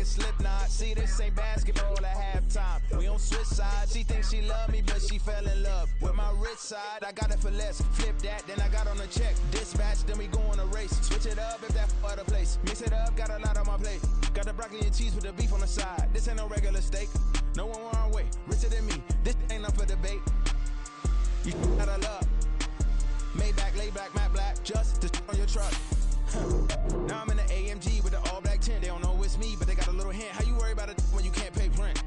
Slipknot. See, this ain't basketball at halftime. We on switch sides. She thinks she love me, but she fell in love with my rich side. I got it for less. Flip that, then I got on a check. Dispatch, then we go on a race. Switch it up if that other place. Mix it up, got a lot on my plate. Got the broccoli and cheese with the beef on the side. This ain't no regular steak. No one wrong way. Richer than me. This ain't up for debate. You out of love. Maybach, lay back, matte black. Just to on your truck. Now I'm in the AMG with the all black tint. They don't know it's me, but they got a little hint. How you worry about it when you can't pay rent?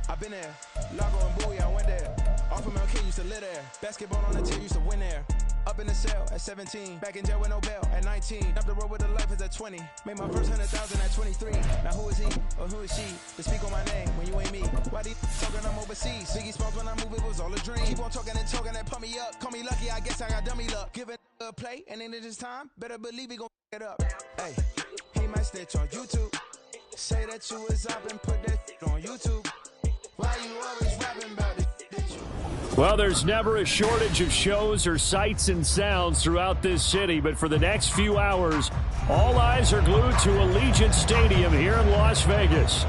I've been there. Lago and Bowie, I went there. Off of MLK used to live there. Basketball on the team used to win there. Up in the cell at 17. Back in jail with no bail at 19. Up the road with the life is at 20. Made my first 100,000 at 23. Now who is he or who is she to speak on my name when you ain't me? Why these talking I'm overseas? Biggie Smalls when I move it was all a dream. Keep on talking and pump me up. Call me lucky, I guess I got dummy luck. Give it a play and then it's time. Better believe we gon' it up. Hey, he might stitch on YouTube. Say that you was up and put that on YouTube. Why you always rapping about it? Well, there's never a shortage of shows or sights and sounds throughout this city, but for the next few hours, all eyes are glued to Allegiant Stadium here in Las Vegas.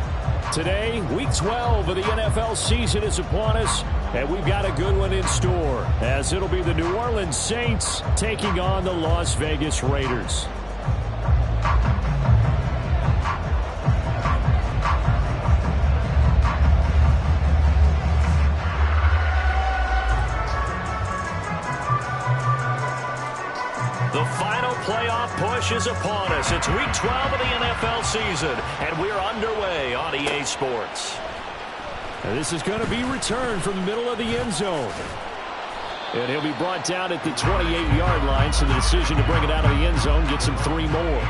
Today, Week 12 of the NFL season is upon us, and we've got a good one in store, as it'll be the New Orleans Saints taking on the Las Vegas Raiders. The final playoff push is upon us. It's Week 12 of the NFL season, and we're underway on EA Sports. And this is going to be returned from the middle of the end zone. And he'll be brought down at the 28-yard line, so the decision to bring it out of the end zone gets him 3 more.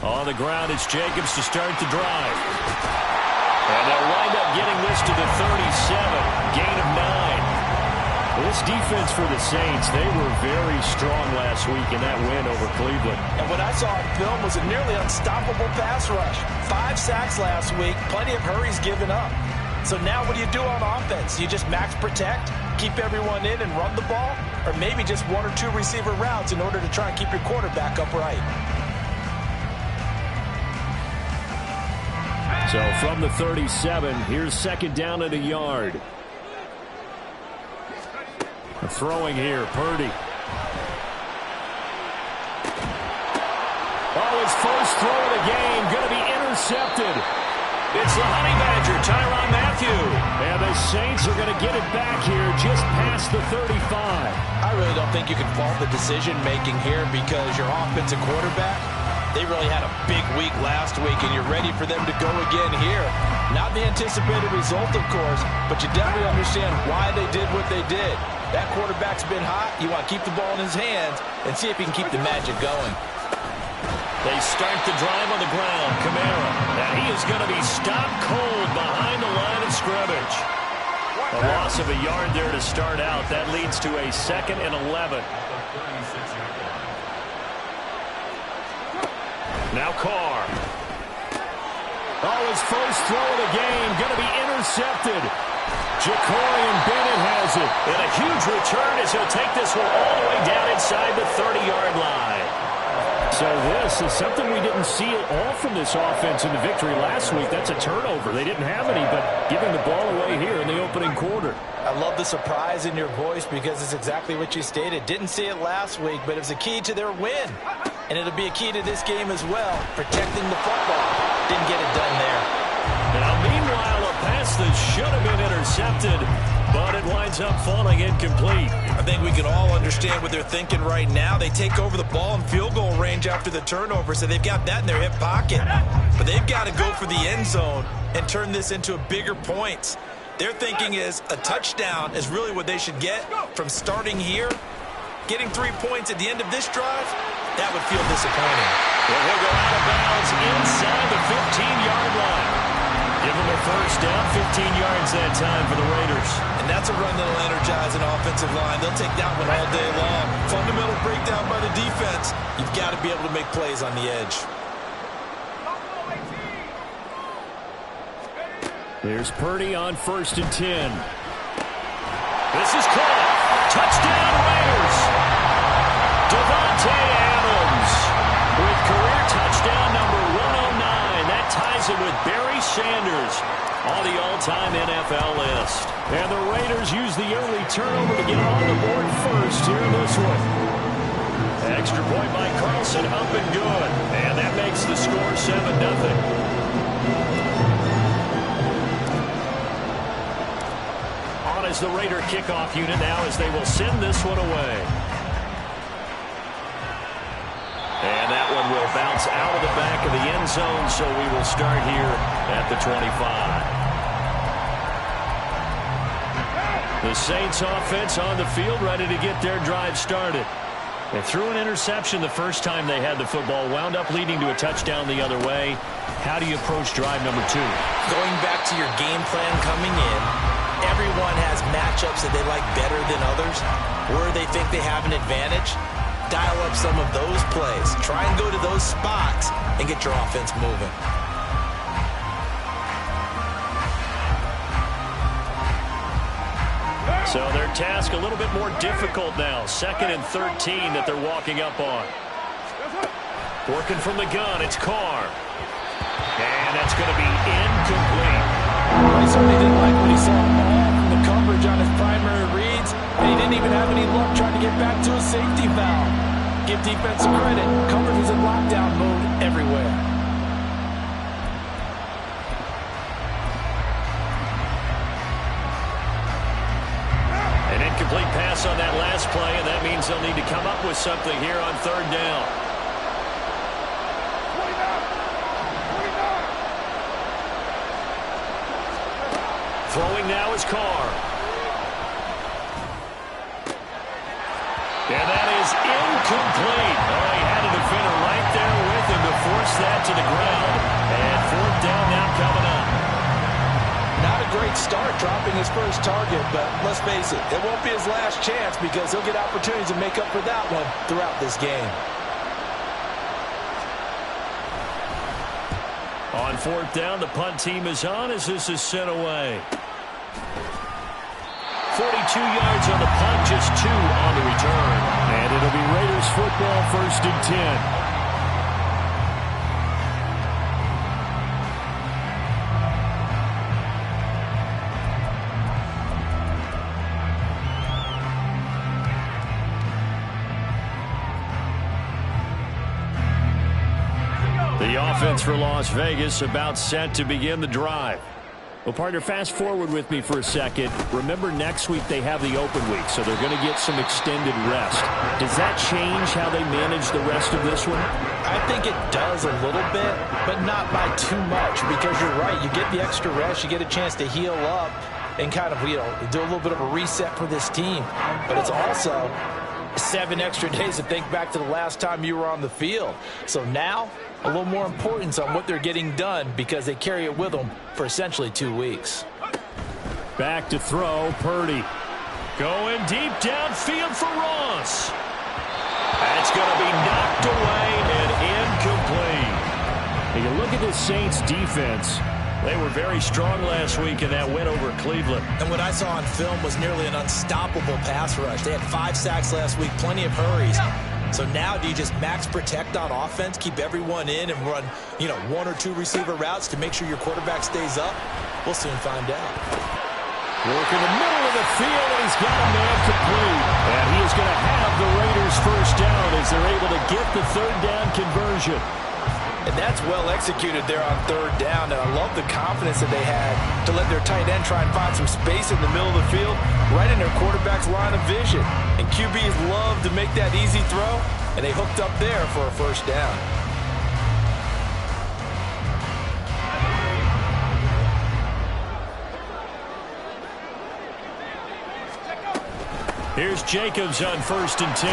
On the ground, it's Jacobs to start the drive. And they'll wind up getting this to the 37, gain of 9. This defense for the Saints, they were very strong last week in that win over Cleveland. And what I saw on film was a nearly unstoppable pass rush. 5 sacks last week, plenty of hurries given up. So now what do you do on offense? You just max protect, keep everyone in and run the ball? Or maybe just 1 or 2 receiver routes in order to try and keep your quarterback upright? So from the 37, here's second down at a yard. Throwing here, Purdy. Oh, his first throw of the game, going to be intercepted. It's the Honey Badger, Tyrann Mathieu. And the Saints are going to get it back here just past the 35. I really don't think you can fault the decision-making here because your offensive quarterback, they really had a big week last week, and you're ready for them to go again here. Not the anticipated result, of course, but you definitely understand why they did what they did. That quarterback's been hot. You want to keep the ball in his hands and see if he can keep the magic going. They start the drive on the ground. Kamara. And he is going to be stopped cold behind the line of scrimmage. A loss of a yard there to start out. That leads to a 2nd and 11. Now Carr. Oh, his first throw of the game going to be intercepted. Jacorian Bennett has it. And a huge return as he'll take this one all the way down inside the 30-yard line. So this is something we didn't see at all from this offense in the victory last week. That's a turnover. They didn't have any, but giving the ball away here in the opening quarter. I love the surprise in your voice because it's exactly what you stated. Didn't see it last week, but it was a key to their win. And it'll be a key to this game as well, protecting the football. Didn't get it done there. Now, meanwhile, a pass that should have been intercepted but it winds up falling incomplete. I think we can all understand what they're thinking right now. They take over the ball in field goal range after the turnover, so they've got that in their hip pocket. But they've got to go for the end zone and turn this into bigger points. Their thinking is a touchdown is really what they should get from starting here. Getting 3 points at the end of this drive, that would feel disappointing. Well, he'll go out of bounds inside the 15-yard line. Give them a first down, 15 yards that time for the Raiders. And that's a run that'll energize an offensive line. They'll take that one all day long. Fundamental breakdown by the defense. You've got to be able to make plays on the edge. Here's Purdy on 1st and 10. This is caught. Touchdown Raiders. Davante Adams with career touchdown number 109. That ties him with Barry Sanders on the all-time NFL list. And the Raiders use the early turnover to get on the board first here in this one. Extra point by Carlson, up and good. And that makes the score 7-0. As the Raider kickoff unit now as they will send this one away. And that one will bounce out of the back of the end zone, so we will start here at the 25. The Saints offense on the field ready to get their drive started. They threw an interception the first time they had the football, wound up leading to a touchdown the other way. How do you approach drive number 2? Going back to your game plan coming in, everyone has matchups that they like better than others, where they think they have an advantage. Dial up some of those plays. Try and go to those spots and get your offense moving. So their task a little bit more difficult now. 2nd and 13 that they're walking up on. Working from the gun, it's Carr. And that's going to be incomplete. He certainly didn't like what he saw all from the coverage on his primary reads, and he didn't even have any luck trying to get back to a safety valve. Give defense credit. Coverage was in lockdown mode everywhere. An incomplete pass on that last play, and that means they'll need to come up with something here on 3rd down. Throwing now is Carr. And that is incomplete. Oh, he had a defender right there with him to force that to the ground. And 4th down now coming up. Not a great start dropping his first target, but let's face it, it won't be his last chance because he'll get opportunities to make up for that one throughout this game. On 4th down, the punt team is on as this is sent away. 42 yards on the punt, just 2 on the return. And it'll be Raiders football, 1st and 10. The offense for Las Vegas about set to begin the drive. Well, partner, fast forward with me for a second. Remember, next week they have the open week, so they're going to get some extended rest. Does that change how they manage the rest of this one? I think it does a little bit, but not by too much, because you're right. You get the extra rest. You get a chance to heal up and kind of, do a little bit of a reset for this team. But it's also 7 extra days to think back to the last time you were on the field. So now, a little more importance on what they're getting done because they carry it with them for essentially 2 weeks. Back to throw, Purdy. Going deep downfield for Ross. That's going to be knocked away and incomplete. And you look at the Saints defense. They were very strong last week in that win over Cleveland. And what I saw on film was nearly an unstoppable pass rush. They had 5 sacks last week, plenty of hurries. So now do you just max protect on offense, keep everyone in and run, 1 or 2 receiver routes to make sure your quarterback stays up? We'll soon find out. Work in the middle of the field, and he's got a man complete. And he is going to have the Raiders first down as they're able to get the 3rd down conversion. And that's well executed there on third down. And I love the confidence that they had to let their tight end try and find some space in the middle of the field, right in their quarterback's line of vision. And QBs love to make that easy throw, and they hooked up there for a first down. Here's Jacobs on 1st and 10.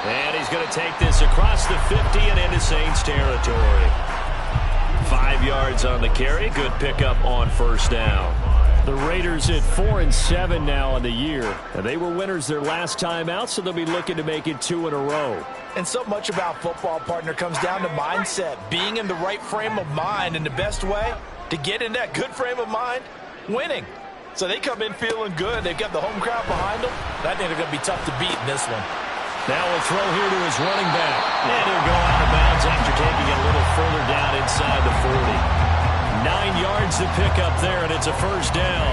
And he's going to take this across the 50 and into Saints territory. 5 yards on the carry. Good pickup on first down. The Raiders at 4-7 now on the year. And they were winners their last time out, so they'll be looking to make it 2 in a row. And so much about football, partner, comes down to mindset. Being in the right frame of mind, and the best way to get in that good frame of mind, winning. So they come in feeling good. They've got the home crowd behind them. I think they're going to be tough to beat in this one. Now we'll throw here to his running back. And he'll go out of bounds after taking it a little further down inside the 40. 9 yards to pick up there, and it's a first down.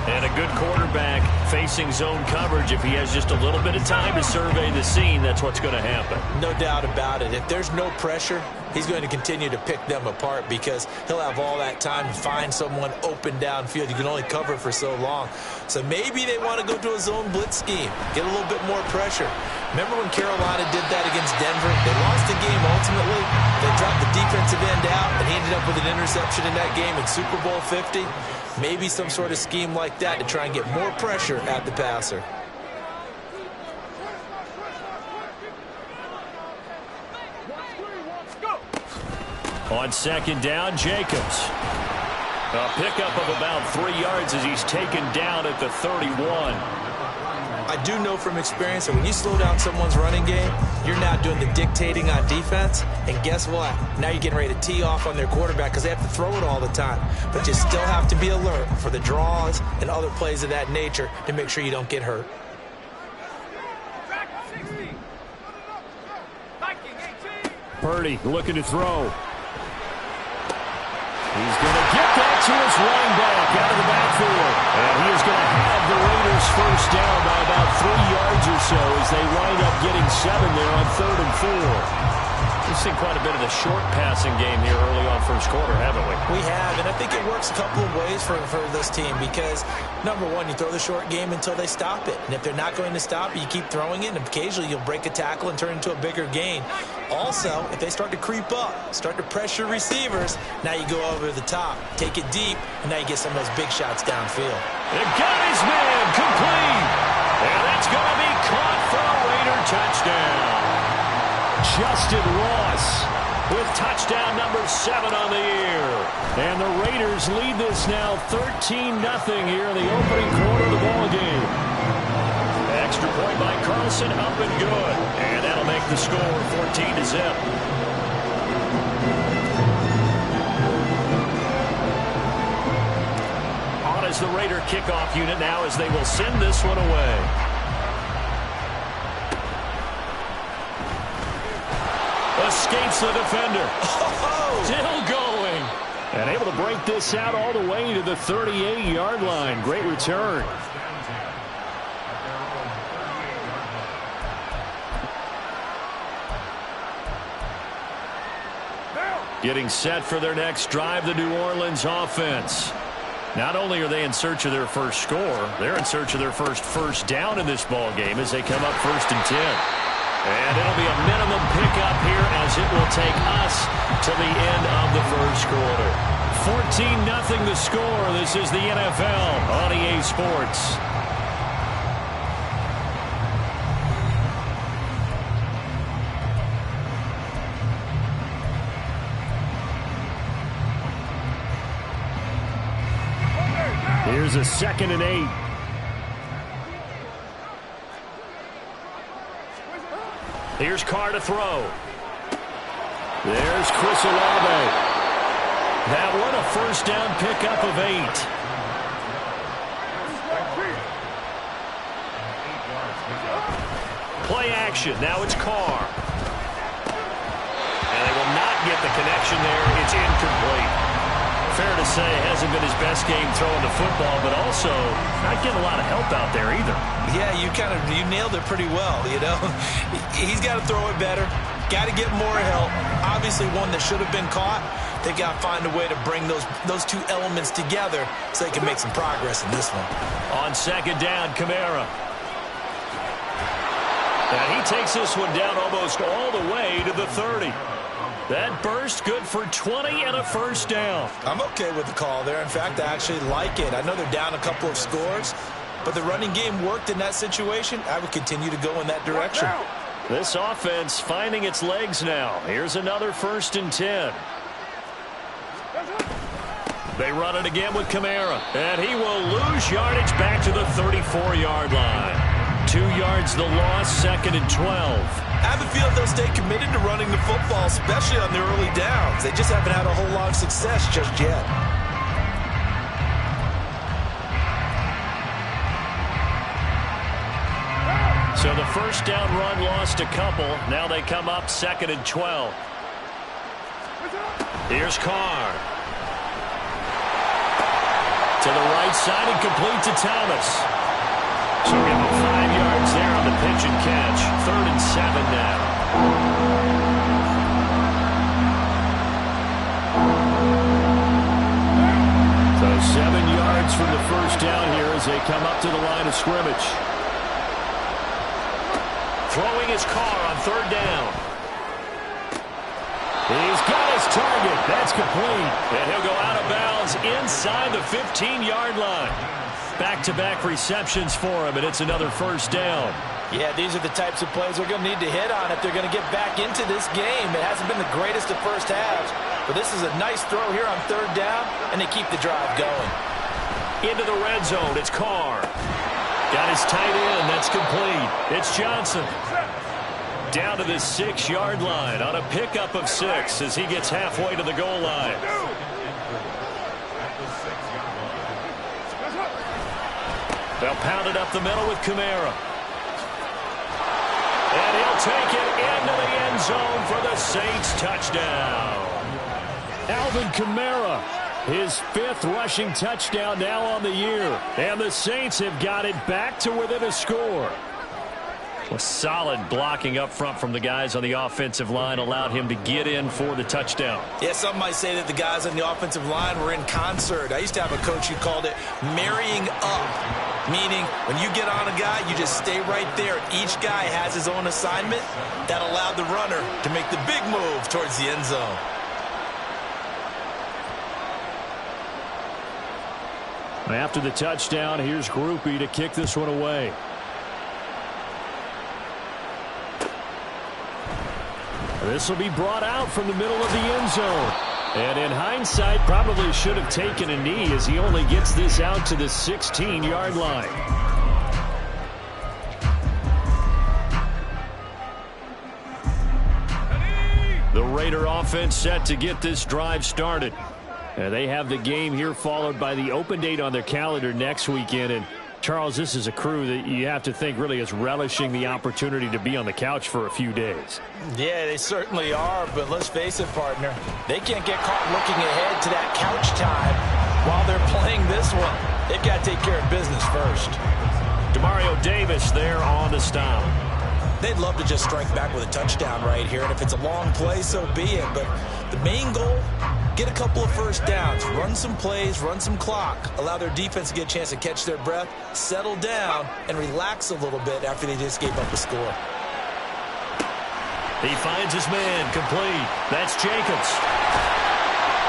And a good quarterback facing zone coverage. If he has just a little bit of time to survey the scene, that's what's going to happen. No doubt about it. If there's no pressure, he's going to continue to pick them apart because he'll have all that time to find someone open downfield. You can only cover for so long. So maybe they want to go to a zone blitz scheme, get a little bit more pressure. Remember when Carolina did that against Denver? They lost the game ultimately. They dropped the defensive end out, and he ended up with an interception in that game in Super Bowl 50. Maybe some sort of scheme like that to try and get more pressure at the passer. On second down, Jacobs. A pickup of about 3 yards as he's taken down at the 31. I do know from experience that when you slow down someone's running game, you're now doing the dictating on defense. And guess what? Now you're getting ready to tee off on their quarterback because they have to throw it all the time. But you still have to be alert for the draws and other plays of that nature to make sure you don't get hurt. Purdy looking to throw. He's going to get that to his running back out of the backfield. And he is going to have the Raiders first down by about 3 yards or so as they wind up getting 7 there on 3rd and 4. We've seen quite a bit of the short passing game here early on first quarter, haven't we? We have, and I think it works a couple of ways for this team because, number one, you throw the short game until they stop it. And if they're not going to stop it, you keep throwing it, and occasionally you'll break a tackle and turn into a bigger gain. Also, if they start to creep up, start to pressure receivers, now you go over the top, take it deep, and now you get some of those big shots downfield. They got his man complete. And that's going to be caught for a Raider touchdown. Justin Ross with touchdown number 7 on the year. And the Raiders lead this now 13-0 here in the opening quarter of the ball game. Extra point by Carlson, up and good. And that'll make the score 14-0. On as the Raider kickoff unit now as they will send this one away. Escapes the defender. Still going. And able to break this out all the way to the 38-yard line. Great return. Getting set for their next drive, the New Orleans offense. Not only are they in search of their first score, they're in search of their first down in this ball game as they come up 1st and 10. And it'll be a minimum pickup here as it will take us to the end of the first quarter. 14-0 the score. This is the NFL on EA Sports. Here's a 2nd and 8. Here's Carr to throw. There's Chris Olave. That one a first down pickup of 8. Play action. Now it's Carr. And they will not get the connection there. It's incomplete. Fair to say, hasn't been his best game throwing the football, but also not getting a lot of help out there either. Yeah, you nailed it pretty well, you know. He's got to throw it better. Got to get more help. Obviously one that should have been caught. They got to find a way to bring those two elements together so they can make some progress in this one. On second down, Kamara. And he takes this one down almost all the way to the 30. That burst good for 20 and a first down. I'm okay with the call there. In fact, I actually like it. I know they're down a couple of scores, but the running game worked in that situation. I would continue to go in that direction. This offense finding its legs now. Here's another 1st and 10. They run it again with Kamara, and he will lose yardage back to the 34-yard line. 2 yards the loss, 2nd and 12. I have a feeling they'll stay committed to running the football, especially on their early downs. They just haven't had a whole lot of success just yet. So the first down run lost a couple. Now they come up 2nd and 12. Here's Carr. To the right side and complete to Thomas. So give him 5 yards there on the pitch and catch. 3rd and 7 now. So 7 yards from the first down here as they come up to the line of scrimmage. Throwing his Carr on 3rd down. He's got his target. That's complete. And he'll go out of bounds inside the 15-yard line. Back-to-back receptions for him, and it's another first down. Yeah, these are the types of plays they're going to need to hit on if they're going to get back into this game. It hasn't been the greatest of first halves, but this is a nice throw here on 3rd down, and they keep the drive going. Into the red zone, it's Carr. Got his tight end, that's complete. It's Johnson. Down to the 6-yard line on a pickup of 6 as he gets halfway to the goal line. They'll pound it up the middle with Kamara. And he'll take it into the end zone for the Saints touchdown. Alvin Kamara, his 5th rushing touchdown now on the year. And the Saints have got it back to within a score. A solid blocking up front from the guys on the offensive line allowed him to get in for the touchdown. Yeah, some might say that the guys on the offensive line were in concert. I used to have a coach who called it marrying up, meaning when you get on a guy, you just stay right there. Each guy has his own assignment. That allowed the runner to make the big move towards the end zone. After the touchdown, here's Groupie to kick this one away. This will be brought out from the middle of the end zone. And in hindsight, probably should have taken a knee as he only gets this out to the 16-yard line. The Raider offense set to get this drive started. And they have the game here followed by the open date on their calendar next weekend. And Charles, this is a crew that you have to think really is relishing the opportunity to be on the couch for a few days. Yeah, they certainly are, but let's face it, partner. They can't get caught looking ahead to that couch time while they're playing this one. They've got to take care of business first. Demario Davis there on the stop. They'd love to just strike back with a touchdown right here, and if it's a long play, so be it. But the main goal, get a couple of first downs, run some plays, run some clock, allow their defense to get a chance to catch their breath, settle down, and relax a little bit after they just gave up a score. He finds his man complete. That's Jacobs.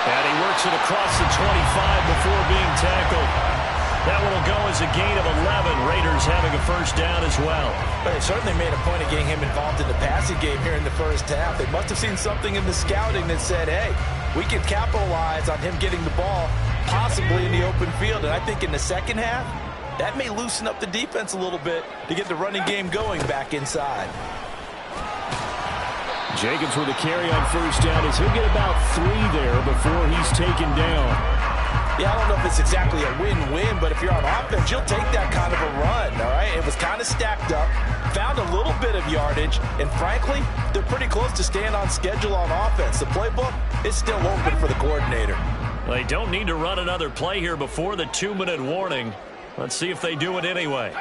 And he works it across the 25 before being tackled. That one will go as a gain of 11. Raiders having a first down as well. But they certainly made a point of getting him involved in the passing game here in the first half. They must have seen something in the scouting that said, hey, we can capitalize on him getting the ball possibly in the open field. And I think in the second half, that may loosen up the defense a little bit to get the running game going back inside. Jacobs with a carry on first down as he'll get about 3 there before he's taken down. Yeah, I don't know if it's exactly a win-win, but if you're on offense, you'll take that kind of a run, all right? It was kind of stacked up, found a little bit of yardage, and frankly, they're pretty close to staying on schedule on offense. The playbook is still open for the coordinator. They don't need to run another play here before the 2-minute warning. Let's see if they do it anyway.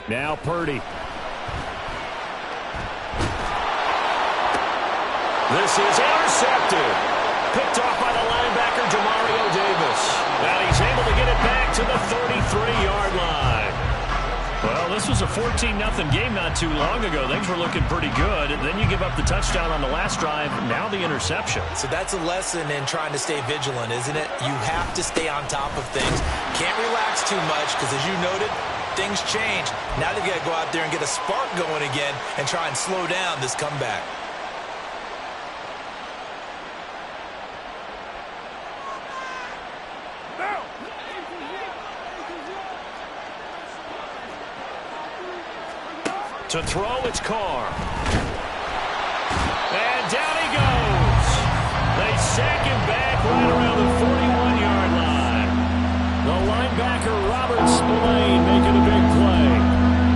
Now Purdy. This is intercepted. Picked off by the linebacker, Demario Davis. And he's able to get it back to the 33-yard line. Well, this was a 14-0 game not too long ago. Things were looking pretty good. And then you give up the touchdown on the last drive. Now the interception. So that's a lesson in trying to stay vigilant, isn't it? You have to stay on top of things. Can't relax too much because, as you noted, things change. Now they've got to go out there and get a spark going again and try and slow down this comeback. To throw, it's Carr. And down he goes. They sack him back right around the 41-yard line. The linebacker, Robert Spillane, making a big play.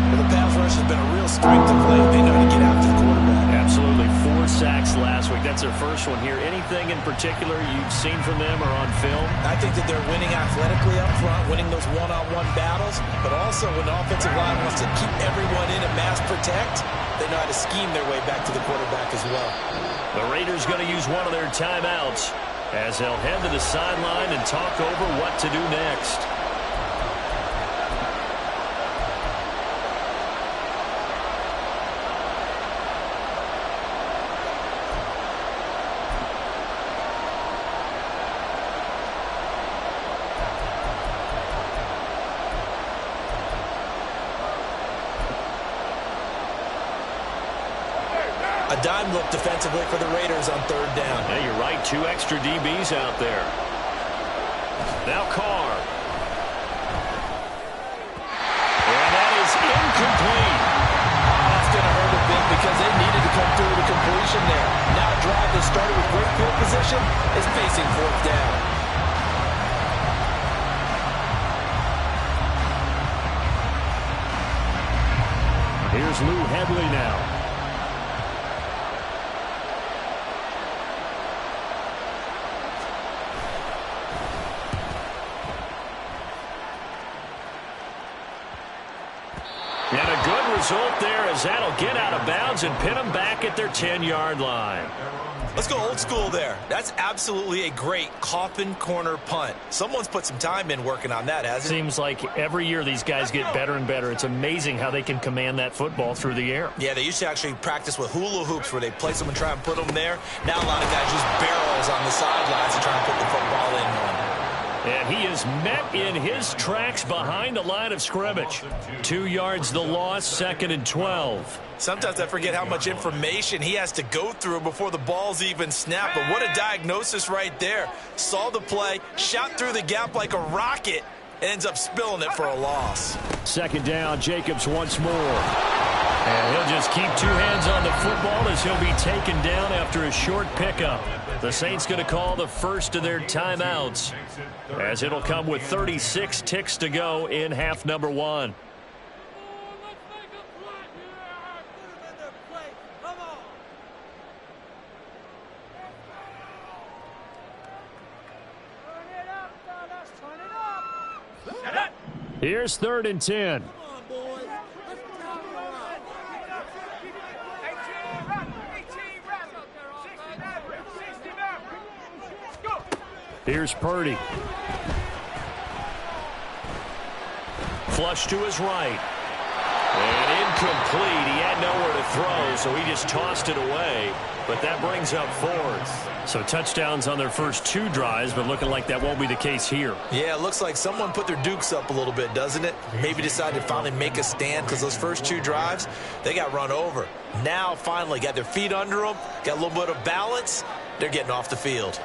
Well, the pass rush has been a real strength of late. They know how to get after the quarterback. Absolutely. 4 sacks last week. That's their first one here. Anything in particular you've seen from them or on film? I think that they're winning athletically up front, winning those one-on-one battles, but also when the offensive line wants to keep everyone in and mass protect, they know how to scheme their way back to the quarterback as well. The Raiders going to use one of their timeouts as they'll head to the sideline and talk over what to do next. A dime look defensively for the Raiders on 3rd down. Yeah, you're right. 2 extra DBs out there. Now Carr. And that is incomplete. That's going to hurt a bit because they needed to come through the completion there. Now a drive that started with great field position is facing 4th down. Here's Lou Hedley now. And a good result there as that'll get out of bounds and pin them back at their 10-yard line. Let's go old school there. That's absolutely a great coffin corner punt. Someone's put some time in working on that, hasn't it? Seems like every year these guys get better and better. It's amazing how they can command that football through the air. Yeah, they used to actually practice with hula hoops where they place them and try and put them there. Now a lot of guys use barrels on the sidelines to try and put the football in one. And he is met in his tracks behind the line of scrimmage. 2 yards the loss, 2nd and 12. Sometimes I forget how much information he has to go through before the ball's even snapped. But what a diagnosis right there. Saw the play, shot through the gap like a rocket, and ends up spilling it for a loss. 2nd down, Jacobs once more. And he'll just keep 2 hands on the football as he'll be taken down after a short pickup. The Saints going to call the first of their timeouts as it'll come with 36 ticks to go in half number 1. Here's 3rd and 10. Here's Purdy. Flush to his right. And incomplete. He had nowhere to throw, so he just tossed it away. But that brings up 4th. So touchdowns on their first 2 drives, but looking like that won't be the case here. Yeah, it looks like someone put their dukes up a little bit, doesn't it? Maybe decided to finally make a stand because those first 2 drives, they got run over. Now finally got their feet under them, got a little bit of balance. They're getting off the field.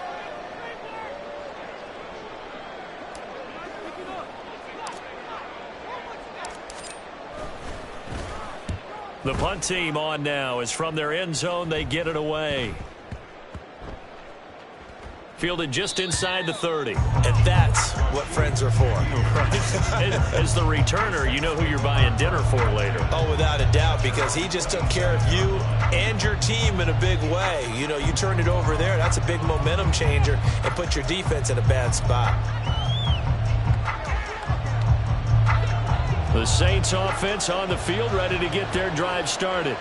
The punt team on now is from their end zone. They get it away. Fielded just inside the 30. And that's what friends are for. As the returner, you know who you're buying dinner for later. Oh, without a doubt, because he just took care of you and your team in a big way. You know, you turned it over there. That's a big momentum changer and put your defense in a bad spot. The Saints offense on the field, ready to get their drive started.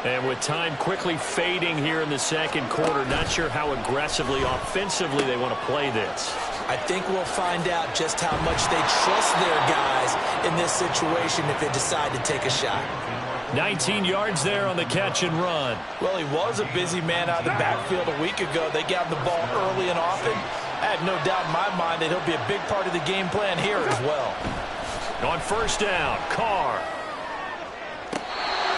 And with time quickly fading here in the second quarter, not sure how aggressively, offensively they want to play this. I think we'll find out just how much they trust their guys in this situation if they decide to take a shot. 19 yards there on the catch and run. Well, he was a busy man out of the backfield a week ago. They got the ball early and often. I have no doubt in my mind that he'll be a big part of the game plan here as well. On first down, Carr.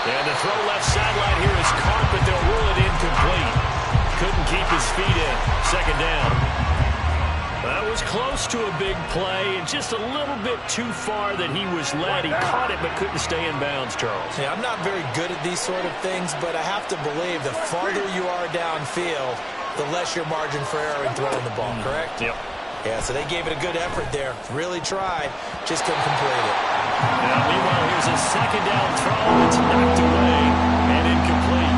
And the throw left sideline here is caught, but they'll rule it incomplete. Couldn't keep his feet in. Second down. That was close to a big play, and just a little bit too far that he was led. He caught it but couldn't stay in bounds, Charles. Yeah, I'm not very good at these sort of things, but I have to believe the farther you are downfield, the less your margin for error in throwing the ball, correct? Yep. Yeah, so they gave it a good effort there. Really tried, just couldn't complete it. Now, meanwhile, here's a second down throw. It's knocked away and incomplete.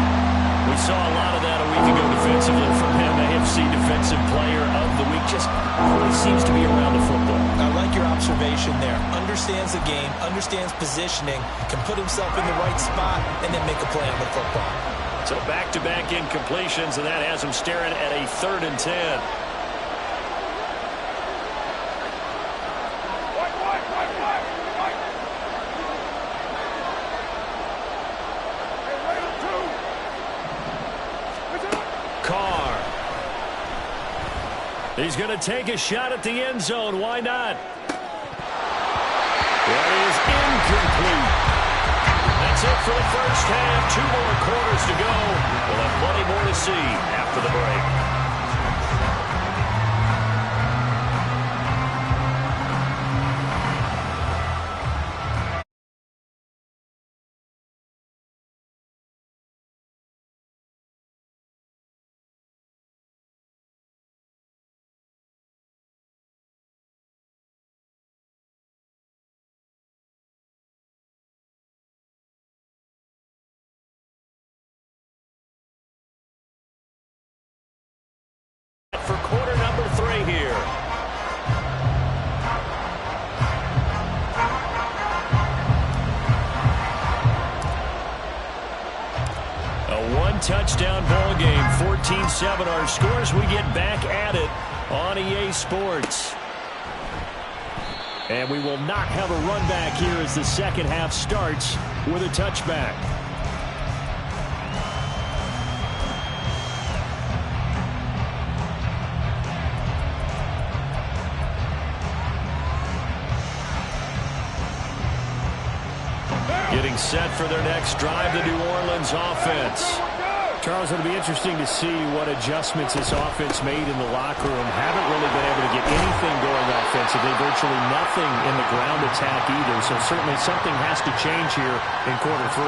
We saw a lot of that a week ago defensively from him. AFC Defensive Player of the Week. Just really seems to be around the football. I like your observation there. Understands the game, understands positioning, can put himself in the right spot, and then make a play on the football. So back-to-back incompletions, and that has him staring at a 3rd and 10. He's going to take a shot at the end zone. Why not? That is incomplete. That's it for the first half. 2 more quarters to go. We'll have plenty more to see after the break. For quarter number 3 here. A 1-touchdown ball game, 14-7 our scores. We get back at it on EA Sports. And we will not have a run back here as the second half starts with a touchback. Getting set for their next drive, the New Orleans offense. Charles, it'll be interesting to see what adjustments this offense made in the locker room. Haven't really been able to get anything going offensively, virtually nothing in the ground attack either. So certainly something has to change here in quarter 3.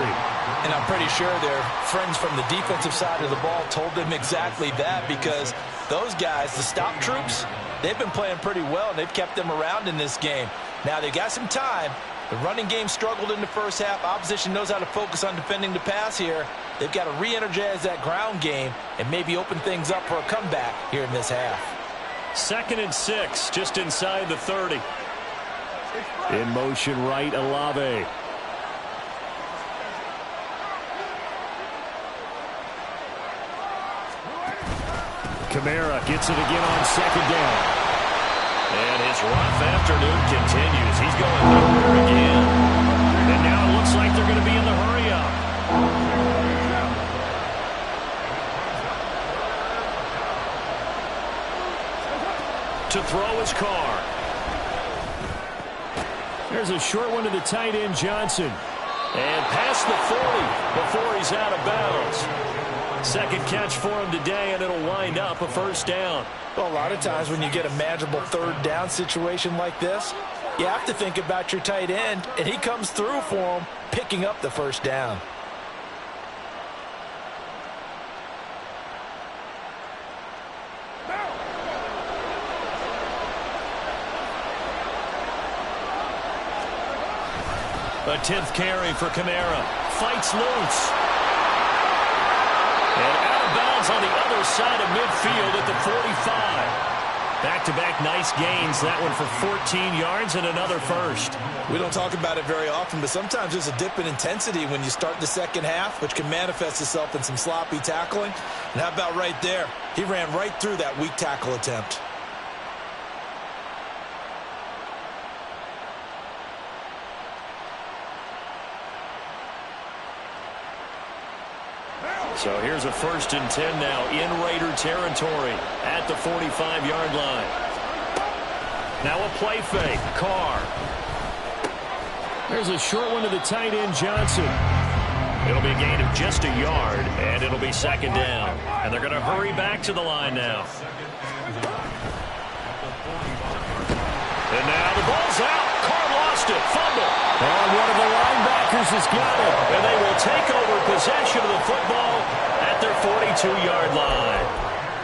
And I'm pretty sure their friends from the defensive side of the ball told them exactly that, because those guys, the stop troops, they've been playing pretty well, and they've kept them around in this game. Now they've got some time. The running game struggled in the first half. Opposition knows how to focus on defending the pass here. They've got to re-energize that ground game and maybe open things up for a comeback here in this half. 2nd and 6, just inside the 30. In motion right, Olave. Kamara gets it again on 2nd down. And his rough afternoon continues. He's going nowhere again. And now it looks like they're going to be in the hurry-up. To throw his Carr. There's a short one to the tight end, Johnson. And past the 40 before he's out of bounds. Second catch for him today, and it'll wind up a 1st down. Well, a lot of times when you get a manageable 3rd down situation like this, you have to think about your tight end, and he comes through for him, picking up the 1st down. A 10th carry for Kamara. Fights loose. And out of bounds on the other side of midfield at the 45. Back-to-back nice gains. That one for 14 yards and another first. We don't talk about it very often, but sometimes there's a dip in intensity when you start the second half, which can manifest itself in some sloppy tackling. And how about right there? He ran right through that weak tackle attempt. So here's a 1st and 10 now in Raider territory at the 45-yard line. Now a play fake. Carr. There's a short one to the tight end, Johnson. It'll be a gain of just a yard, and it'll be 2nd down. And they're going to hurry back to the line now. And now the ball's out. Carr lost it. Fumble. And one of the linebackers has got it. And they will take over possession of the football at their 42-yard line.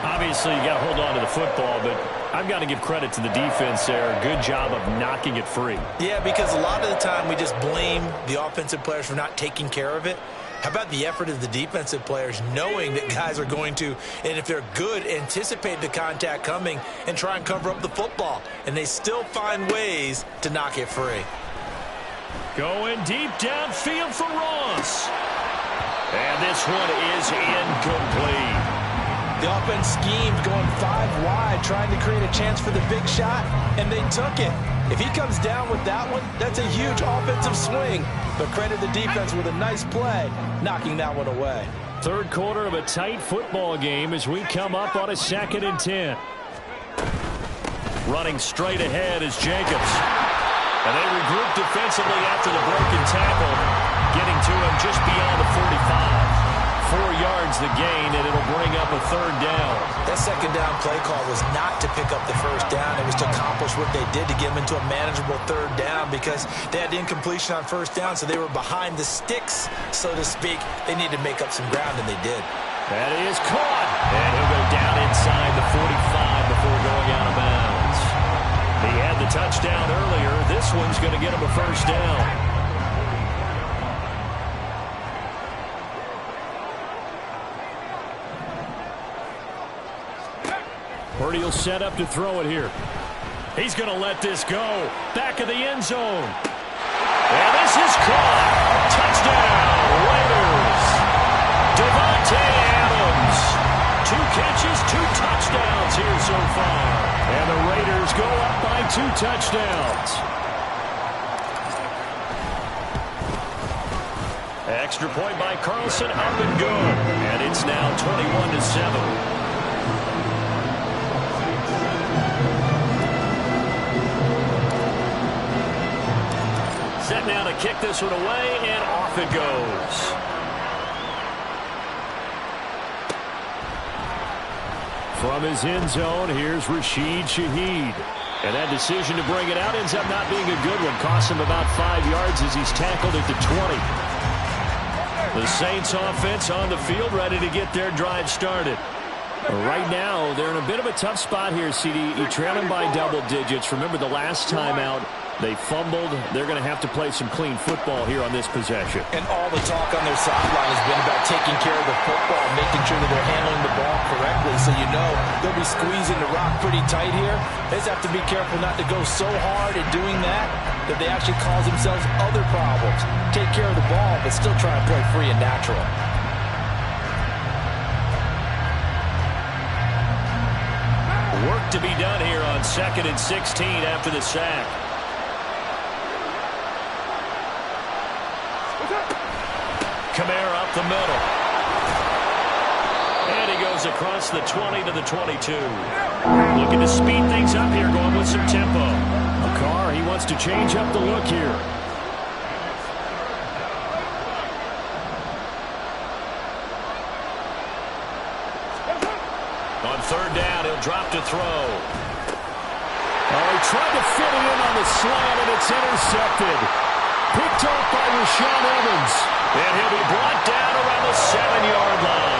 Obviously, you got to hold on to the football, but I've got to give credit to the defense there. Good job of knocking it free. Yeah, because a lot of the time we just blame the offensive players for not taking care of it. How about the effort of the defensive players knowing that guys are going to, and if they're good, anticipate the contact coming and try and cover up the football. And they still find ways to knock it free. Going deep downfield for Ross. And this one is incomplete. The offense schemed going 5 wide, trying to create a chance for the big shot, and they took it. If he comes down with that one, that's a huge offensive swing. But credit the defense with a nice play, knocking that one away. 3rd quarter of a tight football game as we come up on a 2nd and 10. Running straight ahead is Jacobs. And they regroup defensively after the broken tackle, getting to him just beyond the 45. 4 yards the gain, and it'll bring up a 3rd down. That 2nd down play call was not to pick up the 1st down. It was to accomplish what they did to get them into a manageable 3rd down because they had incompletion on 1st down, so they were behind the sticks, so to speak. They needed to make up some ground, and they did. That is caught. And he'll go down inside the 45 before going out of bounds. He had the touchdown earlier. This one's going to get him a 1st down. Purdy will set up to throw it here. He's going to let this go. Back of the end zone. And this is caught. Touchdown, Raiders. Devontae Adams. 2 catches, 2 touchdowns here so far. And the Raiders go up by 2 touchdowns. Extra point by Carlson, up and good. And it's now 21-7. Set now to kick this one away, and off it goes. From his end zone, here's Rashid Shaheed. And that decision to bring it out ends up not being a good one. Costs him about 5 yards as he's tackled at the 20. The Saints offense on the field, ready to get their drive started. Right now, they're in a bit of a tough spot here, CD. You're trailing by double digits. Remember the last time out, they fumbled. They're going to have to play some clean football here on this possession. And all the talk on their sideline has been about taking care of the football, making sure that they're handling the ball correctly. So you know they'll be squeezing the rock pretty tight here. They just have to be careful not to go so hard at doing that they actually cause themselves other problems. Take care of the ball, but still try and play free and natural. Work to be done here on 2nd and 16 after the sack. Kamara up the middle. And he goes across the 20 to the 22. Looking to speed things up here, going with some tempo. Carr, he wants to change up the look here. On 3rd down, he'll drop to throw. Oh, he tried to fit it in on the slant, and it's intercepted. Picked off by Rashaan Evans. And he'll be brought down around the 7-yard line.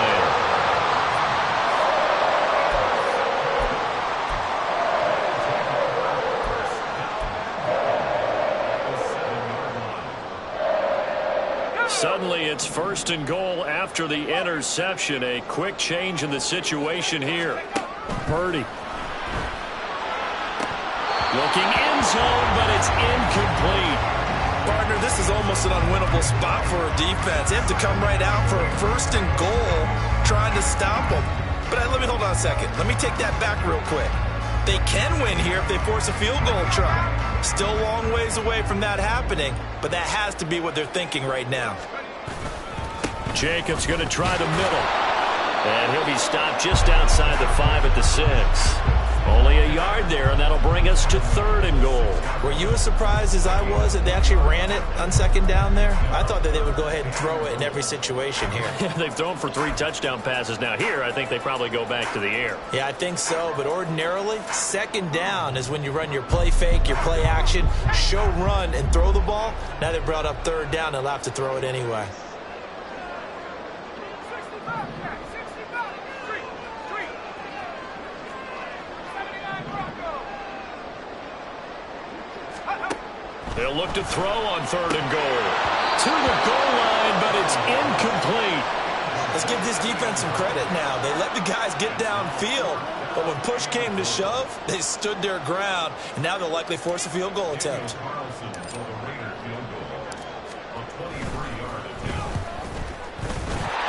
Suddenly, it's 1st and goal after the interception. A quick change in the situation here. Purdy. Looking end zone, but it's incomplete. Partner, this is almost an unwinnable spot for a defense. They have to come right out for a 1st and goal, trying to stop them. But let me hold on a second. Let me take that back real quick. They can win here if they force a field goal try. Still a long ways away from that happening, but that has to be what they're thinking right now. Jacobs going to try the middle. And he'll be stopped just outside the 5 at the 6. Only a yard there, and that'll bring us to 3rd and goal. Were you as surprised as I was that they actually ran it on 2nd down there? I thought that they would go ahead and throw it in every situation here. Yeah, they've thrown for 3 touchdown passes. Now here, I think they probably go back to the air. Yeah, I think so, but ordinarily, 2nd down is when you run your play fake, your play action, show run, and throw the ball. Now they brought up 3rd down, they'll have to throw it anyway. They'll look to throw on 3rd and goal. To the goal line, but it's incomplete. Let's give this defense some credit now. They let the guys get downfield, but when push came to shove, they stood their ground, and now they'll likely force a field goal attempt.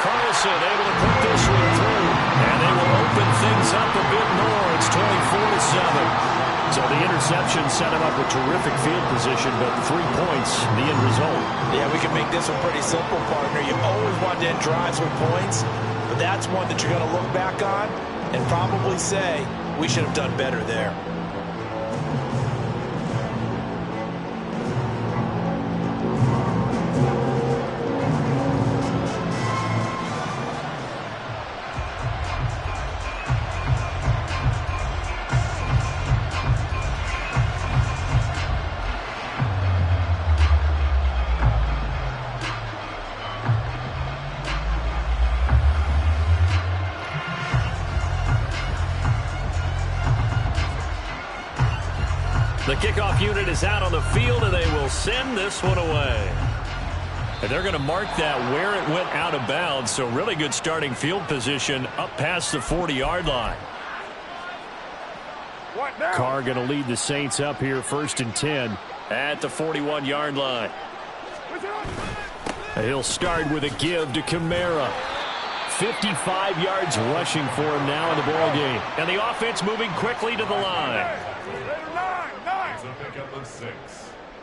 Carlson able to put this one through, and they will open things up a bit more. It's 24-7. So the interception set him up with terrific field position, but 3 points, the end result. Yeah, we can make this one pretty simple, partner. You always want to end drives with points, but that's one that you're going to look back on and probably say, we should have done better there. The kickoff unit is out on the field, and they will send this one away. And they're going to mark that where it went out of bounds, so really good starting field position up past the 40-yard line. Carr going to lead the Saints up here 1st and 10 at the 41-yard line. He'll start with a give to Kamara. 55 yards rushing for him now in the ball game. And the offense moving quickly to the line. Pick up of 6.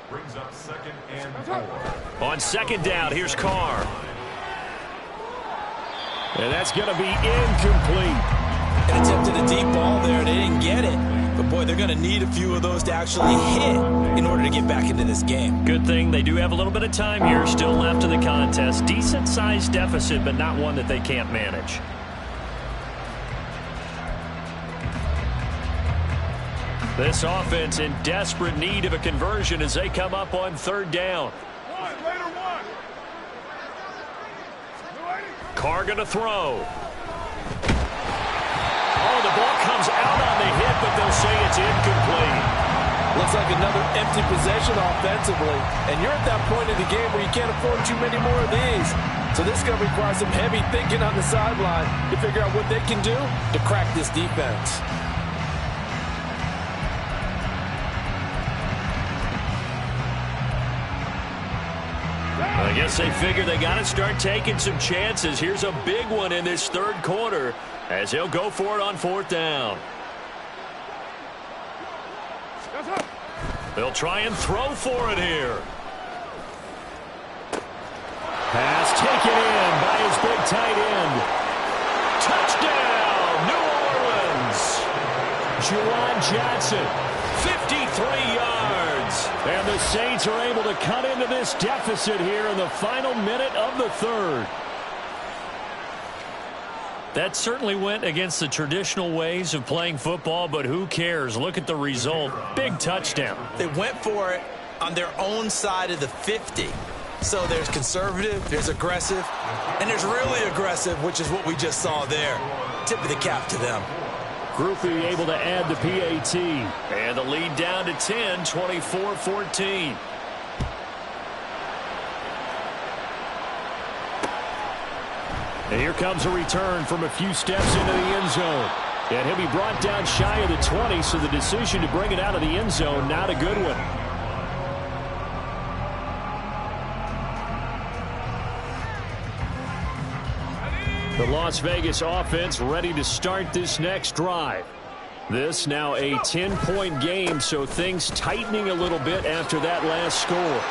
Brings up 2nd and 4. On 2nd down, here's Carr. And that's going to be incomplete. An attempt at a deep ball there, they didn't get it. But, boy, they're going to need a few of those to actually hit in order to get back into this game. Good thing they do have a little bit of time here still left in the contest. Decent-sized deficit, but not one that they can't manage. This offense in desperate need of a conversion as they come up on 3rd down. Carr going to throw. Oh, the ball comes out on the hit, but they'll say it's incomplete. Looks like another empty possession offensively, and you're at that point in the game where you can't afford too many more of these. So this is going to require some heavy thinking on the sideline to figure out what they can do to crack this defense. I guess they figure they got to start taking some chances. Here's a big one in this 3rd quarter as he'll go for it on 4th down. They'll try and throw for it here. Pass taken in by his big tight end. Touchdown, New Orleans. Juwan Johnson, 53 yards. And the Saints are able to cut into this deficit here in the final minute of the 3rd. That certainly went against the traditional ways of playing football, but who cares? Look at the result. Big touchdown. They went for it on their own side of the 50. So there's conservative, there's aggressive, and there's really aggressive, which is what we just saw there. Tip of the cap to them. Groupie able to add the PAT. And the lead down to 10, 24-14. And here comes a return from a few steps into the end zone. And he'll be brought down shy of the 20, so the decision to bring it out of the end zone, not a good one. The Las Vegas offense ready to start this next drive. This now a 10-point game, so things tightening a little bit after that last score.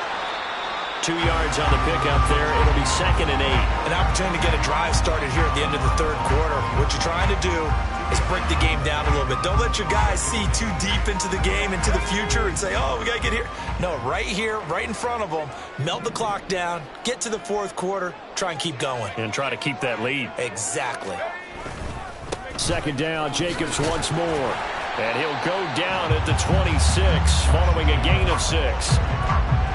2 yards on the pickup there. It'll be 2nd and 8. An opportunity to get a drive started here at the end of the third quarter. What you're trying to do is break the game down a little bit. Don't let your guys see too deep into the game, into the future, and say, oh, we got to get here. No, right here, right in front of them, melt the clock down, get to the fourth quarter, try and keep going. And try to keep that lead. Exactly. 2nd down, Jacobs once more. And he'll go down at the 26, following a gain of 6.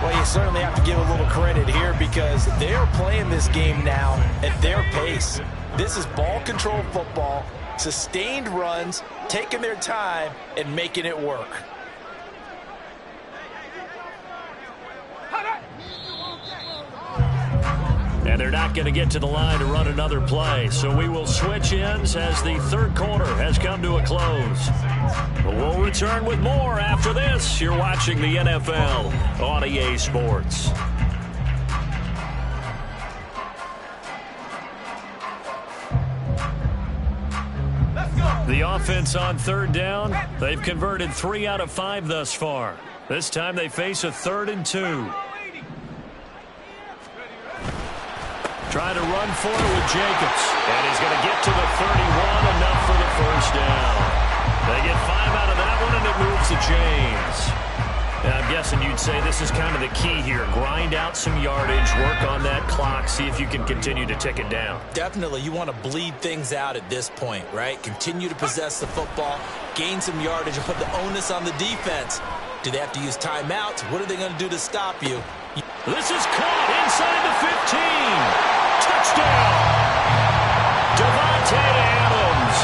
Well, you certainly have to give a little credit here because they're playing this game now at their pace. This is ball control football, sustained runs, taking their time, and making it work. And they're not going to get to the line to run another play. So we will switch ends as the third quarter has come to a close. We'll return with more after this. You're watching the NFL on EA Sports. The offense on 3rd down. They've converted 3 out of 5 thus far. This time they face a 3rd and 2. Trying to run for it with Jacobs. And he's going to get to the 31, enough for the first down. They get 5 out of that one, and it moves the chains. And I'm guessing you'd say this is kind of the key here. Grind out some yardage, work on that clock, see if you can continue to tick it down. Definitely, you want to bleed things out at this point, right? Continue to possess the football, gain some yardage, and put the onus on the defense. Do they have to use timeouts? What are they going to do to stop you? This is caught inside the 15. Touchdown! Devontae Adams.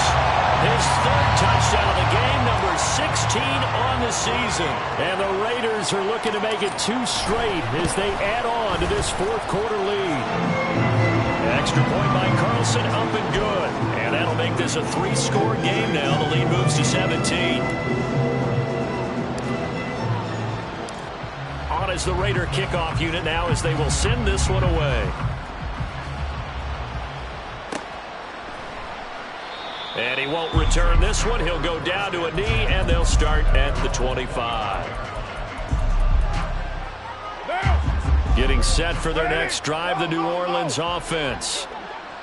His 3rd touchdown of the game, number 16 on the season. And the Raiders are looking to make it 2 straight as they add on to this fourth quarter lead. Extra point by Carlson, up and good. And that'll make this a 3-score game now. The lead moves to 17. On as the Raider kickoff unit now as they will send this one away. And he won't return this one. He'll go down to a knee, and they'll start at the 25. Getting set for their next drive, the New Orleans offense.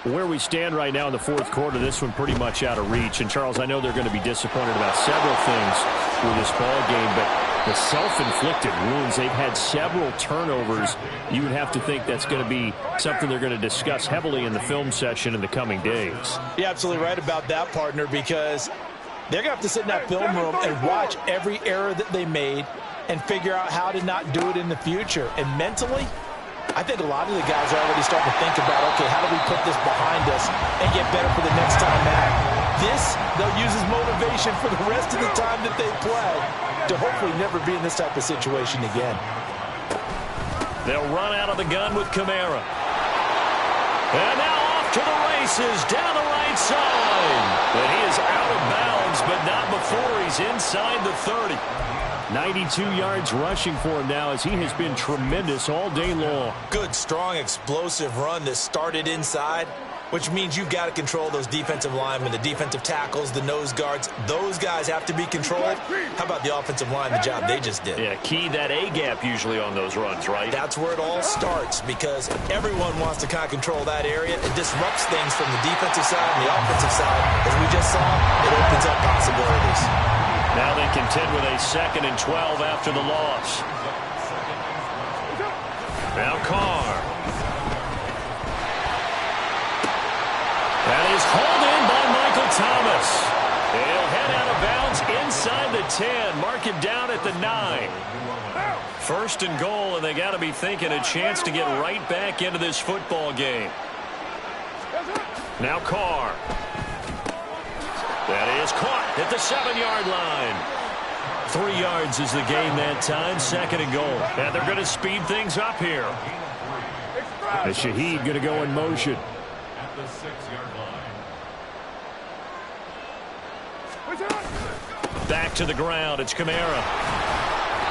Where we stand right now in the fourth quarter, this one pretty much out of reach. And, Charles, I know they're going to be disappointed about several things with this ball game, but the self-inflicted wounds, they've had several turnovers. You would have to think that's going to be something they're going to discuss heavily in the film session in the coming days. You're absolutely right about that, partner, because they're going to have to sit in that film room and watch every error that they made and figure out how to not do it in the future. And mentally, I think a lot of the guys are already starting to think about, okay, how do we put this behind us and get better for the next time back? This, they'll use as motivation for the rest of the time that they play to hopefully never be in this type of situation again. They'll run out of the gun with Kamara. And now off to the races down the right side. And he is out of bounds, but not before he's inside the 30. 92 yards rushing for him now as he has been tremendous all day long. Good, strong, explosive run that started inside, which means you've got to control those defensive linemen, the defensive tackles, the nose guards. Those guys have to be controlled. How about the offensive line, the job they just did? Yeah, key that A-gap usually on those runs, right? That's where it all starts because everyone wants to kind of control that area. It disrupts things from the defensive side and the offensive side. As we just saw, it opens up possibilities. Now they contend with a 2nd and 12 after the loss. Now Carr. That is hauled in by Michael Thomas. He'll head out of bounds inside the 10. Mark him down at the 9. 1st and goal, and they got to be thinking a chance to get right back into this football game. Now Carr. That is caught at the 7-yard line. 3 yards is the gain that time. 2nd and goal. And they're going to speed things up here. And Shaheed going to go in motion. At the 6-yard line. Back to the ground. It's Kamara.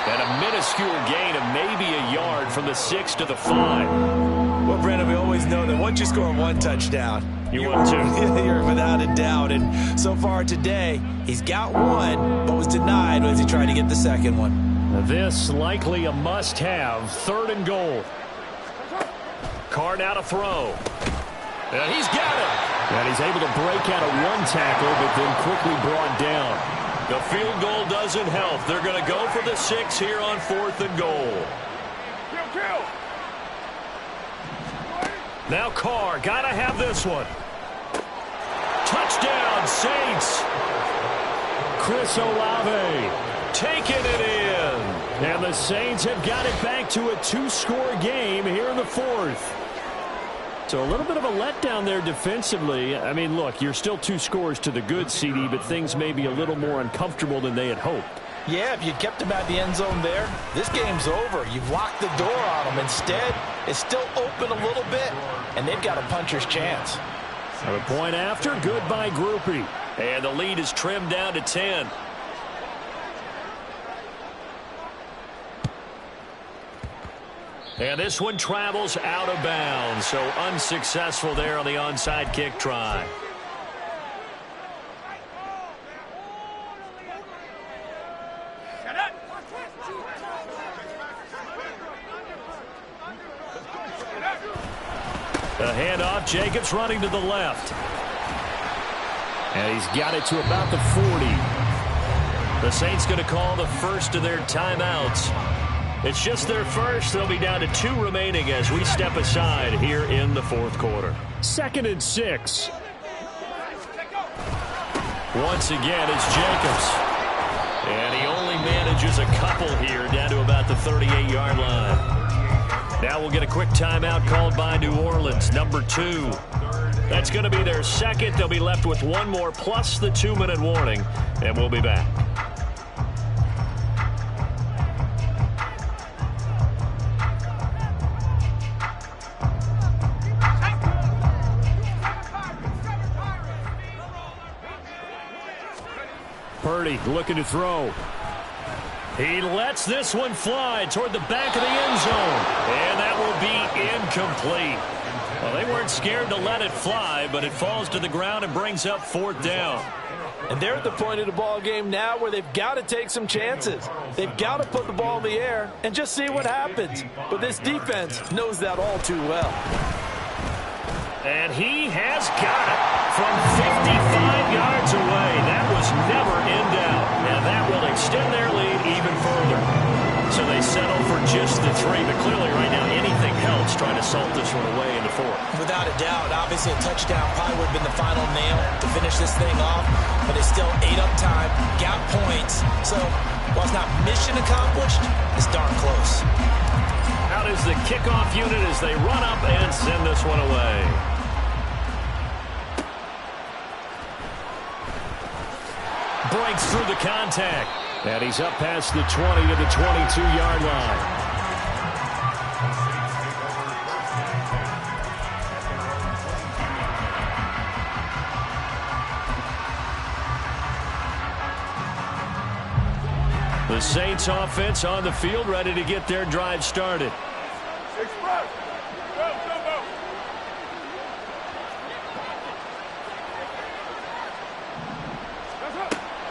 And a minuscule gain of maybe a yard from the 6 to the 5. Well, Brandon, we always know that once you score one touchdown, you want to. You're without a doubt. And so far today, he's got one, but was denied as he tried to get the second one. This likely a must-have. 3rd and goal. Carr now to throw. And he's got it. And he's able to break out of one tackle, but then quickly brought down. The field goal doesn't help. They're going to go for the 6 here on 4th and goal. Now Carr, got to have this one. Touchdown, Saints. Chris Olave taking it in. And the Saints have got it back to a 2-score game here in the 4th. So a little bit of a letdown there defensively. I mean, look, you're still 2 scores to the good, CD, but things may be a little more uncomfortable than they had hoped. Yeah, if you kept him at the end zone there, this game's over. You've locked the door on him. Instead, it's still open a little bit, and they've got a puncher's chance. A point after, good by Groupie. And the lead is trimmed down to 10. And this one travels out of bounds, so unsuccessful there on the onside kick try. The handoff, Jacobs running to the left. And he's got it to about the 40. The Saints going to call the first of their timeouts. It's just their first. They'll be down to 2 remaining as we step aside here in the 4th quarter. 2nd and 6. Once again, it's Jacobs. And he only manages a couple here down to about the 38-yard line. Now we'll get a quick timeout called by New Orleans, number 2. That's going to be their second. They'll be left with 1 more plus the 2-minute warning, and we'll be back. Purdy looking to throw. He lets this one fly toward the back of the end zone. And that will be incomplete. Well, they weren't scared to let it fly, but it falls to the ground and brings up 4th down. And they're at the point of the ball game now where they've got to take some chances. They've got to put the ball in the air and just see what happens. But this defense knows that all too well. And he has got it from 55 yards away. That was never in doubt. And that will extend their lead even further. So they settle for just the 3. But clearly right now anything helps trying to salt this one away in the 4th. Without a doubt, obviously a touchdown probably would have been the final nail to finish this thing off. But they still ate up time, got points. So while it's not mission accomplished, it's darn close. Out is the kickoff unit as they run up and send this one away. Breaks through the contact. And he's up past the 20 to the 22-yard line. The Saints offense on the field, ready to get their drive started.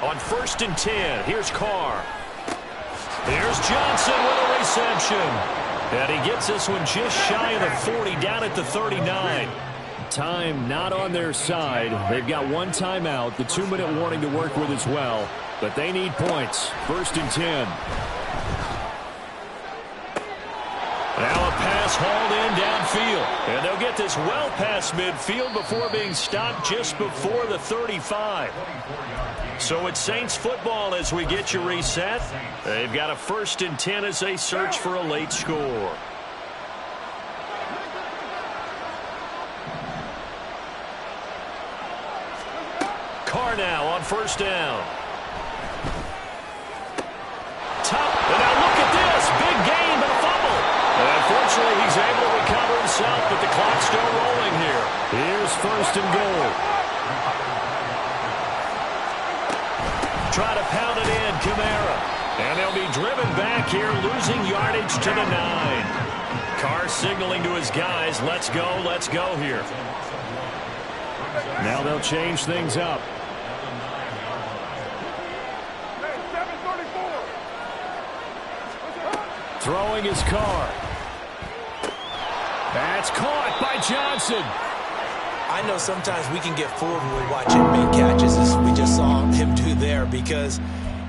On 1st and 10, here's Carr. Here's Johnson with a reception. And he gets this one just shy of the 40, down at the 39. Time not on their side. They've got 1 timeout, the 2-minute warning to work with as well. But they need points. 1st and 10. Now a pass hauled in downfield. And they'll get this well past midfield before being stopped just before the 35. So it's Saints football as we get you reset. They've got a 1st and 10 as they search for a late score. Carr now on 1st down. And now look at this. Big gain, but a fumble. And unfortunately, he's able to recover himself, but the clock's still rolling here. Here's 1st and goal. Try to pound it in, Kamara. And they'll be driven back here, losing yardage to the 9. Carr signaling to his guys, let's go here. Now they'll change things up. Throwing his Carr. That's caught by Johnson. I know sometimes we can get fooled when we watch him make catches as we just saw him do there because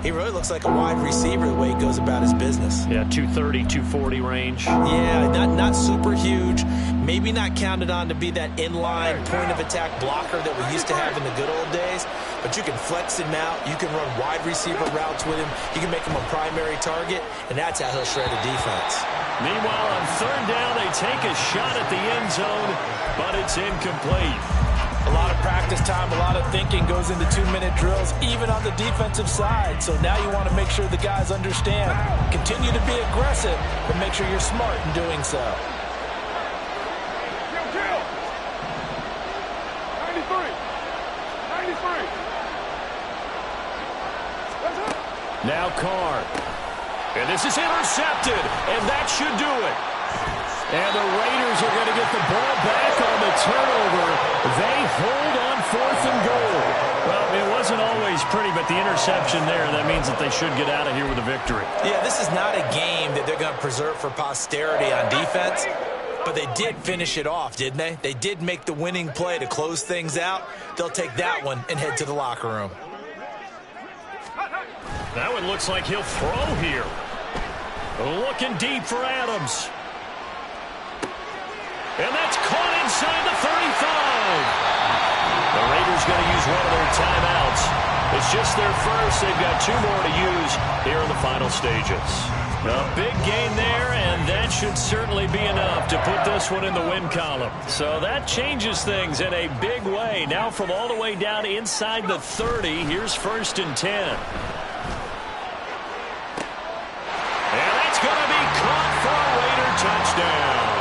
he really looks like a wide receiver the way he goes about his business. Yeah, 230, 240 range. Yeah, not super huge. Maybe not counted on to be that inline point-of-attack blocker that we used to have in the good old days. But you can flex him out. You can run wide receiver routes with him. You can make him a primary target, and that's how he'll shred a defense. Meanwhile, on third down, they take a shot at the end zone, but it's incomplete. A lot of practice time, a lot of thinking goes into 2-minute drills, even on the defensive side. So now you want to make sure the guys understand. Continue to be aggressive, but make sure you're smart in doing so. 93. Now Carr. And this is intercepted, and that should do it. And the Raiders are going to get the ball back on the turnover. They hold on 4th and goal. Well, it wasn't always pretty, but the interception there, that means that they should get out of here with a victory. Yeah, this is not a game that they're going to preserve for posterity on defense, but they did finish it off, didn't they? They did make the winning play to close things out. They'll take that one and head to the locker room. That one looks like he'll throw here. Looking deep for Adams. And that's caught inside the 35. The Raiders going to use one of their timeouts. It's just their first. They've got 2 more to use here in the final stages. A big gain there, and that should certainly be enough to put this one in the win column. So that changes things in a big way. Now from all the way down inside the 30, here's 1st and 10. And that's going to be caught for a Raider touchdown.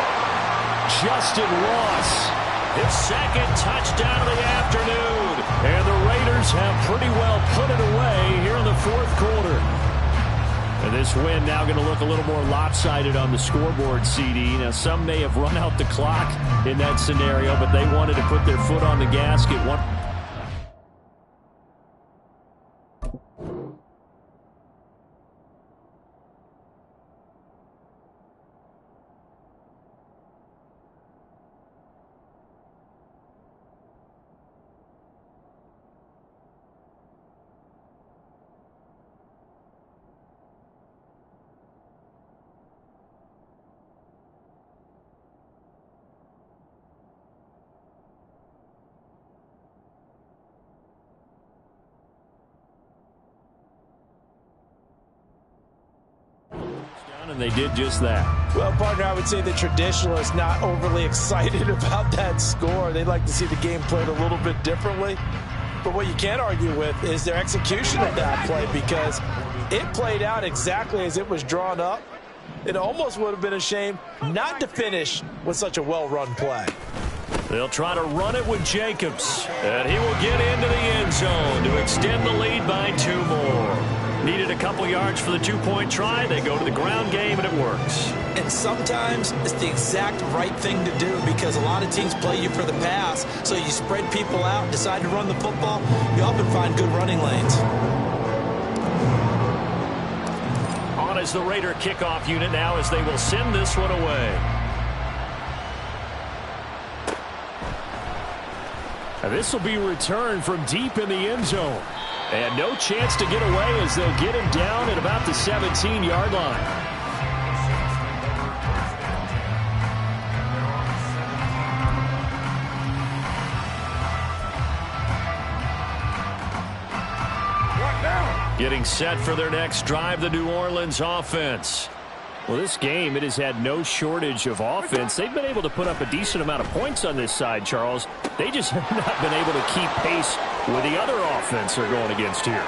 Justin Ross, his 2nd touchdown of the afternoon. And the Raiders have pretty well put it away here in the 4th quarter. And this win now going to look a little more lopsided on the scoreboard, CD. Now, some may have run out the clock in that scenario, but they wanted to put their foot on the gas, get one. And they did just that. Well, partner, I would say the traditionalists not overly excited about that score. They'd like to see the game played a little bit differently. But what you can't argue with is their execution of that play, because it played out exactly as it was drawn up. It almost would have been a shame not to finish with such a well-run play. They'll try to run it with Jacobs, and he will get into the end zone to extend the lead by 2 more. Needed a couple yards for the 2-point try. They go to the ground game, and it works. And sometimes it's the exact right thing to do, because a lot of teams play you for the pass. So you spread people out, decide to run the football. You often find good running lanes. On as the Raider kickoff unit now, as they will send this one away. And this will be returned from deep in the end zone. And no chance to get away as they'll get him down at about the 17-yard line. Getting set for their next drive, the New Orleans offense. Well, this game, it has had no shortage of offense. They've been able to put up a decent amount of points on this side, Charles. They just have not been able to keep pace with the other offense they're going against here.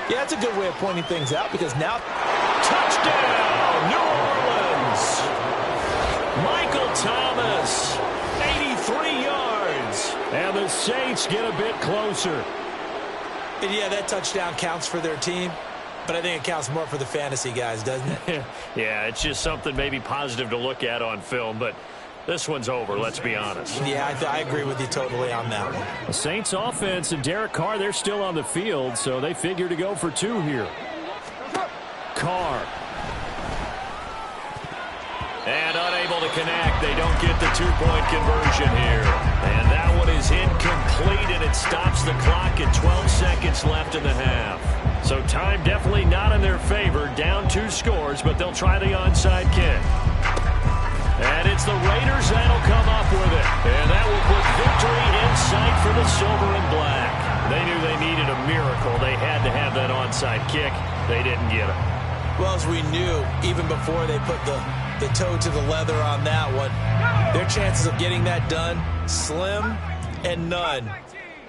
Yeah, that's a good way of pointing things out, because now... Touchdown, New Orleans! Michael Thomas, 83 yards. And the Saints get a bit closer. And yeah, that touchdown counts for their team, but I think it counts more for the fantasy guys, doesn't it? Yeah, it's just something maybe positive to look at on film, but this one's over, let's be honest. Yeah, I agree with you totally on that one. The Saints offense and Derek Carr, they're still on the field, so they figure to go for 2 here. Carr. And unable to connect. They don't get the 2-point conversion here. And that one is incomplete, and it stops the clock at 12 seconds left in the half. So time definitely not in their favor. Down 2 scores, but they'll try the onside kick. And it's the Raiders that'll come up with it. And that will put victory in sight for the silver and black. They knew they needed a miracle. They had to have that onside kick. They didn't get it. Well, as we knew, even before they put the toe to the leather on that one, their chances of getting that done, slim and none.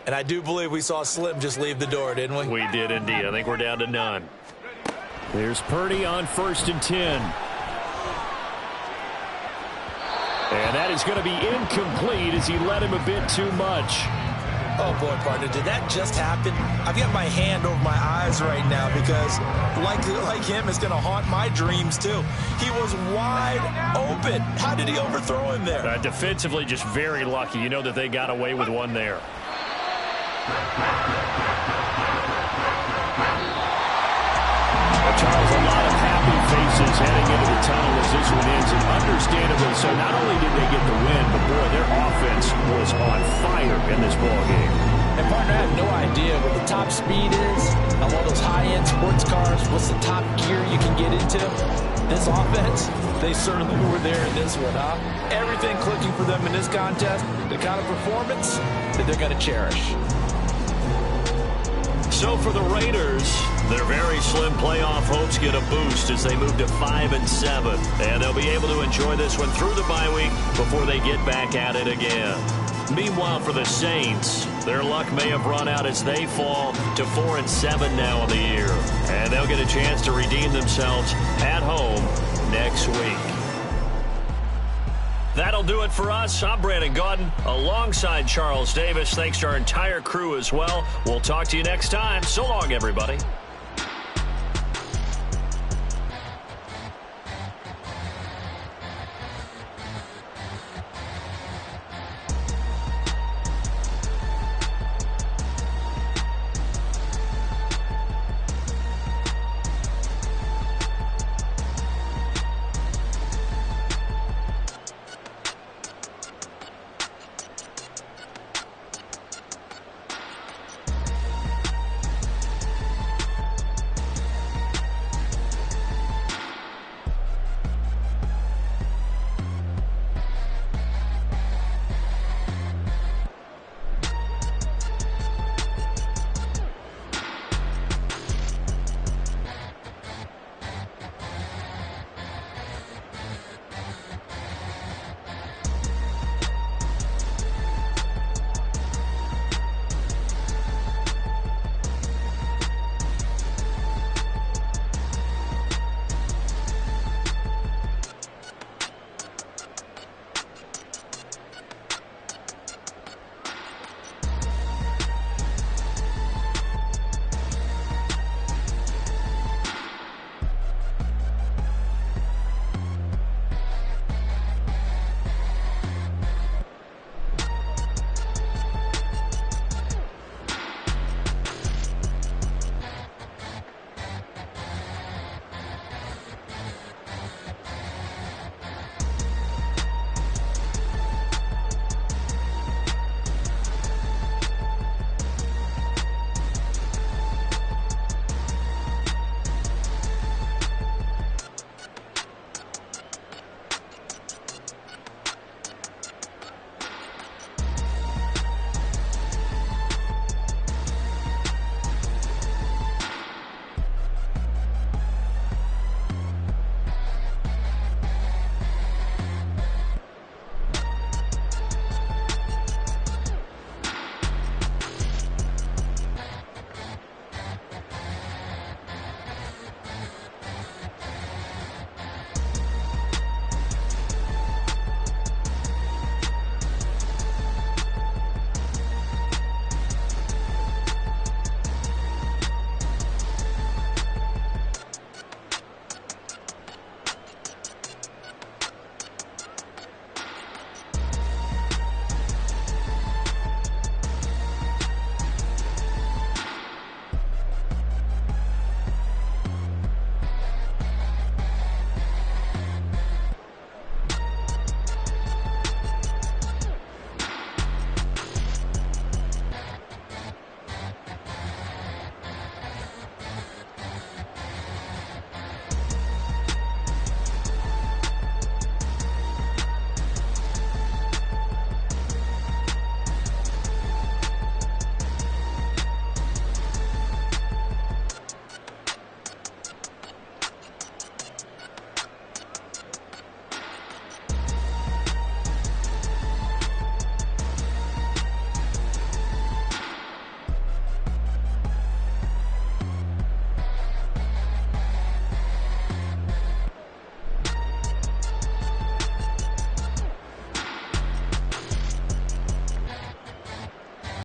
And I do believe we saw Slim just leave the door, didn't we? We did indeed. I think we're down to none. There's Purdy on 1st and 10. And that is going to be incomplete as he led him a bit too much. Oh, boy, partner, did that just happen? I've got my hand over my eyes right now because, like him, it's going to haunt my dreams, too. He was wide open. How did he overthrow him there? Defensively, just very lucky. You know that they got away with one there. Charles, a lot of happy faces heading into the tunnel as this one ends, and understandably so. Not only did they get the win, but boy, their offense was on fire in this ballgame. And partner, I have no idea what the top speed is on one of those high-end sports cars. What's the top gear you can get into? This offense, they certainly were there in this one, huh? Everything clicking for them in this contest, the kind of performance that they're going to cherish. So for the Raiders, their very slim playoff hopes get a boost as they move to 5-7. And they'll be able to enjoy this one through the bye week before they get back at it again. Meanwhile, for the Saints, their luck may have run out as they fall to 4-7 now in the year. And they'll get a chance to redeem themselves at home next week. That'll do it for us. I'm Brandon Gaudin alongside Charles Davis. Thanks to our entire crew as well. We'll talk to you next time. So long, everybody.